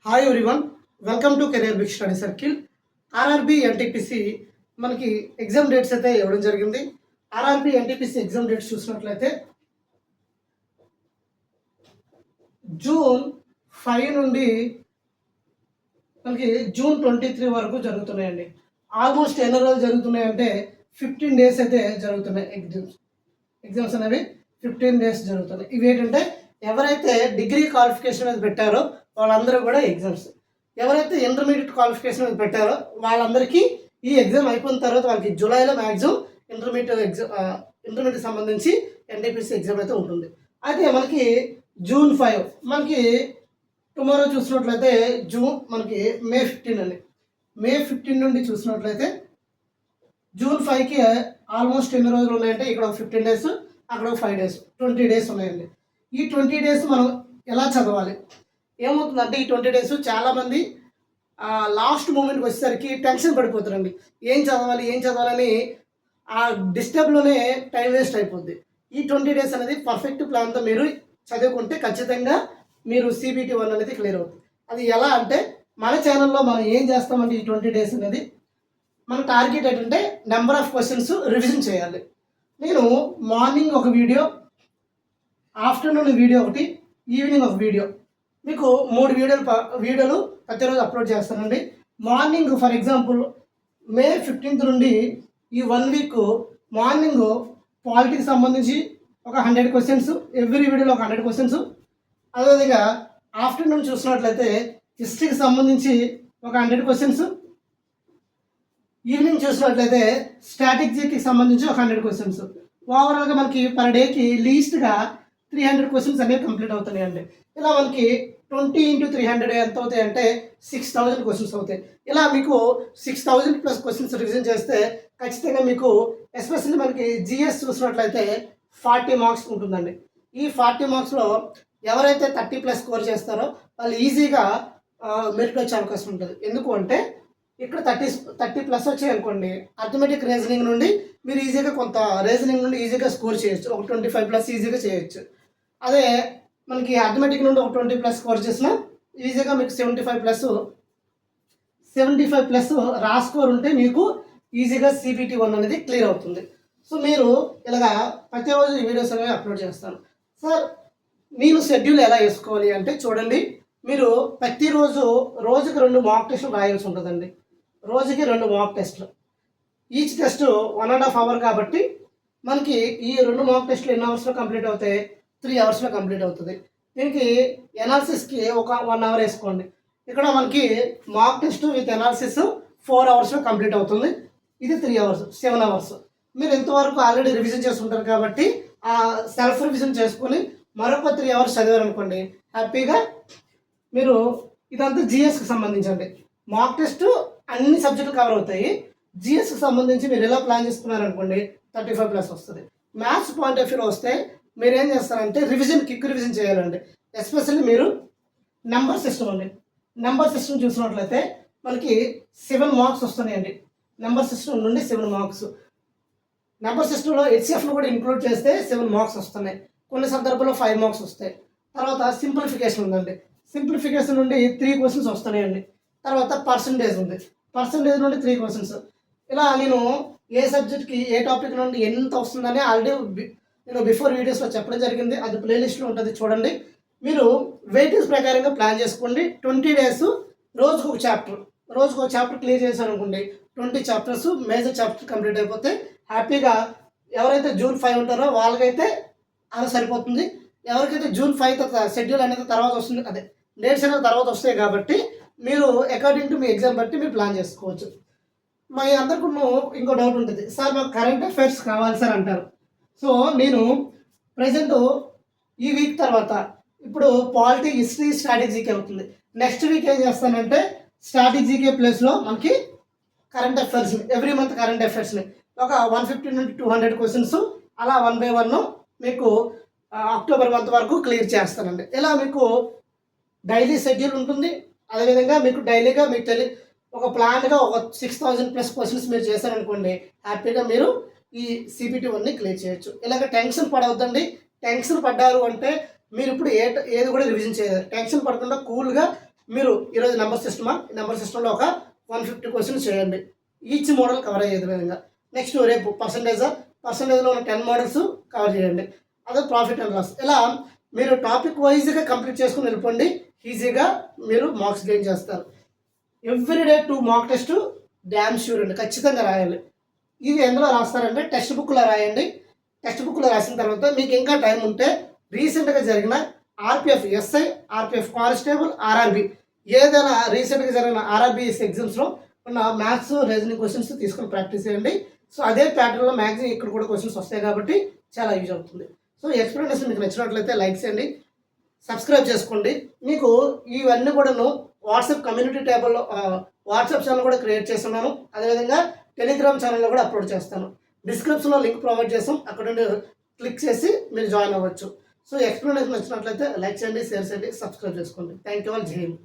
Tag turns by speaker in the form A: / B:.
A: Hi everyone, welcome to career big study circle. RRB NTPC మనకి exam dates అయితే ఇవ్వడం జరిగింది. ఆర్ఆర్బి ఎన్టీపీసీ ఎగ్జామ్ డేట్స్ చూసినట్లయితే June 5 నుండి మనకి జూన్ 23 వరకు జరుగుతున్నాయండి. ఆల్మోస్ట్ ఎన్ని రోజులు జరుగుతున్నాయంటే 15 డేస్ అయితే జరుగుతున్నాయి. ఎగ్జామ్స్ అనేవి 15 డేస్ జరుగుతున్నాయి. ఇవి ఏంటంటే ఎవరైతే డిగ్రీ క్వాలిఫికేషన్ మీద పెట్టారో వాళ్ళందరూ కూడా ఎగ్జామ్స్, ఎవరైతే ఇంటర్మీడియట్ క్వాలిఫికేషన్ మీద పెట్టారో వాళ్ళందరికీ ఈ ఎగ్జామ్ అయిపోయిన తర్వాత వాళ్ళకి జూలైలో మ్యాక్సిమం ఇంటర్మీడియట్ సంబంధించి ఎన్టీపీసీ ఎగ్జామ్ అయితే ఉంటుంది. అయితే మనకి జూన్ 5 మనకి టుమారో చూసినట్లయితే మనకి మే 15 అండి. మే 15 నుండి చూసినట్లయితే జూన్ 5కి ఆల్మోస్ట్ ఎన్ని రోజులు ఉన్నాయంటే ఇక్కడ ఒక 15 డేస్, అక్కడ ఒక 5 డేస్, 20 డేస్ ఉన్నాయండి. ఈ 20 డేస్ మనం ఎలా చదవాలి? ఏమవుతుందంటే ఈ 20 డేస్ చాలామంది లాస్ట్ మూమెంట్కి వచ్చేసరికి టెన్షన్ పడిపోతారండి. ఏం చదవాలని ఆ డిస్టర్బ్లోనే టైం వేస్ట్ అయిపోద్ది. ఈ 20 డేస్ అనేది పర్ఫెక్ట్ ప్లాన్తో మీరు చదువుకుంటే ఖచ్చితంగా మీరు CBT 1 అనేది క్లియర్ అవుతుంది. అది ఎలా అంటే మన ఛానల్లో మనం ఏం చేస్తామంటే ఈ 20 డేస్ అనేది మన టార్గెట్ ఏంటంటే నెంబర్ ఆఫ్ క్వశ్చన్స్ రివిజన్ చేయాలి. నేను మార్నింగ్ ఒక వీడియో, ఆఫ్టర్నూన్ వీడియో ఒకటి, ఈవినింగ్ ఒక వీడియో, మీకు 3 వీడియోలు ప్రతిరోజు అప్లోడ్ చేస్తానండి. Morning for example May 15th నుండి ఈ 1 వీక్ మార్నింగ్ పాలిటీకి సంబంధించి ఒక 100 క్వశ్చన్స్, ఎవ్రీ వీడియోలో ఒక 100 క్వశ్చన్స్. అదేవిధంగా ఆఫ్టర్నూన్ చూసినట్లయితే హిస్టరీకి సంబంధించి ఒక 100 క్వశ్చన్స్, ఈవినింగ్ చూసినట్లయితే స్ట్రాటజీకి సంబంధించి ఒక 100 క్వశ్చన్స్. ఓవరాల్గా మనకి పర్ డేకి లీస్ట్గా 300 క్వశ్చన్స్ అనేవి కంప్లీట్ అవుతున్నాయండి. ఇలా మనకి 20 × 300 ఎంత అవుతాయి అంటే 6000 క్వశ్చన్స్ అవుతాయి. ఇలా మీకు 6000 ప్లస్ క్వశ్చన్స్ రివిజన్ చేస్తే ఖచ్చితంగా మీకు ఎస్పెషల్లీ మనకి జిఎస్ చూసినట్లయితే 40 మార్క్స్ ఉంటుందండి. ఈ 40 మార్క్స్లో ఎవరైతే 30+ స్కోర్ చేస్తారో వాళ్ళు ఈజీగా మెరిట్ వచ్చే అవకాశం ఉంటుంది. ఎందుకు అంటే ఇక్కడ 30+ వచ్చాయి అనుకోండి, అర్థమెటిక్ రీజనింగ్ నుండి మీరు ఈజీగా కొంత రీజనింగ్ నుండి ఈజీగా స్కోర్ చేయొచ్చు, ఒక 25+ ఈజీగా చేయొచ్చు. అదే మనకి అర్థమెటిక్ నుండి ఒక 20+ స్కోర్ చేసినా ఈజీగా మీకు 75+ రా స్కోర్ ఉంటే మీకు ఈజీగా CBT 1 అనేది క్లియర్ అవుతుంది. సో మీరు ఇలాగా ప్రతిరోజు ఈ వీడియోస్ అనేవి అప్లోడ్ చేస్తాను. సార్ నేను షెడ్యూల్ ఎలా వేసుకోవాలి అంటే చూడండి, మీరు ప్రతిరోజు రోజుకి 2 మాక్ టెస్టులు రాయాల్సి ఉంటుందండి. రోజుకి 2 మాక్ టెస్టులు, ఈచ్ టెస్ట్ 1.5 అవర్ కాబట్టి మనకి ఈ 2 మాక్ టెస్టులు ఎన్ని అవర్స్లో కంప్లీట్ అవుతాయి? 3 అవర్స్లో కంప్లీట్ అవుతుంది. దీనికి ఎనాలిసిస్కి ఒక 1 అవర్ వేసుకోండి. ఇక్కడ మనకి మాక్ టెస్ట్ విత్ ఎనాలిసిస్ 4 అవర్స్లో కంప్లీట్ అవుతుంది. ఇది 3 అవర్స్, 7 అవర్స్. మీరు ఎంతవరకు ఆల్రెడీ రివిజన్ చేసుకుంటారు కాబట్టి ఆ సెల్ఫ్ రివిజన్ చేసుకొని మరొక 3 అవర్స్ చదివారనుకోండి, హ్యాపీగా మీరు ఇదంతా జిఎస్కి సంబంధించండి. మాక్ టెస్ట్ అన్ని సబ్జెక్టులు కవర్ అవుతాయి. జిఎస్కి సంబంధించి మీరు ఎలా ప్లాన్ చేసుకున్నారనుకోండి 35+ వస్తుంది. మ్యాథ్స్ పాయింట్ ఆఫ్ వ్యూలో వస్తే మీరు ఏం చేస్తారంటే క్విక్ రివిజన్ చేయాలండి. ఎస్పెషల్లీ మీరు నెంబర్ సిస్టమ్ అండి. నెంబర్ సిస్టమ్ చూసినట్లయితే మనకి 7 మార్క్స్ వస్తున్నాయండి. నెంబర్ సిస్టమ్ నుండి 7 మార్క్స్. నెంబర్ సిస్టంలో హెచ్సిఎఫ్ను కూడా ఇంక్లూడ్ చేస్తే 7 మార్క్స్ వస్తున్నాయి. కొన్ని సందర్భాల్లో 5 మార్క్స్ వస్తాయి. తర్వాత సింప్లిఫికేషన్ ఉందండి. సింప్లిఫికేషన్ నుండి 3 క్వశ్చన్స్ వస్తున్నాయండి. తర్వాత పర్సంటేజ్ ఉంది. పర్సంటేజ్ నుండి 3 క్వశ్చన్స్. ఇలా నేను ఏ సబ్జెక్ట్కి ఏ టాపిక్ నుండి ఎంత వస్తుందని ఆల్రెడీ నేను బిఫోర్ వీడియోస్లో చెప్పడం జరిగింది. అది ప్లేలిస్ట్లో ఉంటుంది, చూడండి. మీరు వెయిటేజ్ ప్రకారంగా ప్లాన్ చేసుకోండి. 20 డేస్ రోజుకు ఒక చాప్టర్ క్లియర్ చేశారు అనుకోండి, 20 చాప్టర్స్ మేజర్ చాప్టర్ కంప్లీట్ అయిపోతే హ్యాపీగా ఎవరైతే జూన్ 5 ఉంటారో వాళ్ళకైతే అలా సరిపోతుంది. ఎవరికైతే జూన్ 5 షెడ్యూల్ అనేది తర్వాత వస్తుంది, అదే డేట్స్ అనేది తర్వాత వస్తాయి కాబట్టి మీరు అకార్డింగ్ టు మీ ఎగ్జామ్ బట్టి మీరు ప్లాన్ చేసుకోవచ్చు. మా అందరికీ ఇంకో డౌట్ ఉంటుంది, సార్ మాకు కరెంట్ అఫైర్స్ కావాలి సార్ అంటారు. సో నేను ప్రజెంట్ ఈ వీక్ తర్వాత ఇప్పుడు పాలిటీ, హిస్టరీ, స్ట్రాటజీకే అవుతుంది. నెక్స్ట్ వీక్ ఏం చేస్తానంటే స్ట్రాటజీకే ప్లేస్లో మనకి current affairs, every month current అఫైర్స్ని ఒక 150 నుండి 200 క్వశ్చన్స్ అలా 1 by 1 మీకు అక్టోబర్ మంత్ వరకు క్లియర్ చేస్తానండి. ఇలా మీకు డైలీ షెడ్యూల్ ఉంటుంది. అదేవిధంగా మీకు డైలీగా మీకు ఒక ప్లాన్గా ఒక 6000+ క్వశ్చన్స్ మీరు చేశారనుకోండి, హ్యాపీగా మీరు ఈ CBT 1ని క్లియర్ చేయొచ్చు. ఇలాగ టెన్షన్ పడవద్దండి. టెన్షన్ పడ్డారు అంటే మీరు ఇప్పుడు ఏది కూడా రివిజన్ చేయలేదు. టెన్షన్ పడకుండా కూల్గా మీరు ఈరోజు నెంబర్ సిస్టంలో ఒక 150 క్వశ్చన్స్ చేయండి, ఈచ్ మోడల్ కవర్ అయ్యే విధంగా. నెక్స్ట్ రేపు పర్సంటేజ్లో ఉన్న 10 మోడల్స్ కవర్ చేయండి, అదే ప్రాఫిట్ అండ్ లాస్. ఇలా మీరు టాపిక్ వైజ్గా కంప్లీట్ చేసుకుని వెళ్ళిపోండి, ఈజీగా మీరు మార్క్స్ గెయిన్ చేస్తారు. Everyday 2 mock test damn sure అండి, ఖచ్చితంగా రాయాలి. ఇవి ఎందులో రాస్తారంటే టెక్స్ట్ బుక్లో రాయండి. టెక్స్ట్ బుక్లో రాసిన తర్వాత మీకు ఇంకా టైం ఉంటే రీసెంట్గా జరిగిన RPF SI, RPF constable, RRB ఏదైనా రీసెంట్గా జరిగిన ఆర్ఆర్బి ఎగ్జామ్స్లో ఉన్న మ్యాథ్స్ రీజనింగ్ క్వశ్చన్స్ తీసుకొని ప్రాక్టీస్ చేయండి. సో అదే ప్యాటర్న్లో మ్యాక్సిమం ఇక్కడ కూడా క్వశ్చన్స్ వస్తాయి కాబట్టి చాలా యూజ్ అవుతుంది. సో ఎక్స్ప్లెనేషన్ మీకు నచ్చినట్లయితే లైక్ చేయండి, సబ్స్క్రైబ్ చేసుకోండి. మీకు ఇవన్నీ కూడాను వాట్సాప్ కమ్యూనిటీ టేబుల్లో వాట్సాప్ ఛానల్ కూడా క్రియేట్ చేస్తున్నాను, అదేవిధంగా టెలిగ్రామ్ ఛానల్లో కూడా అప్లోడ్ చేస్తాను. డిస్క్రిప్షన్లో లింక్ ప్రొవైడ్ చేస్తాం, అక్కడ నుండి క్లిక్ చేసి మీరు జాయిన్ అవ్వచ్చు. సో ఎక్స్ప్లెనేషన్ నచ్చినట్లయితే లైక్ చేయండి, షేర్ చేయండి, సబ్స్క్రైబ్ చేసుకోండి. Thank you all. జై హింద్.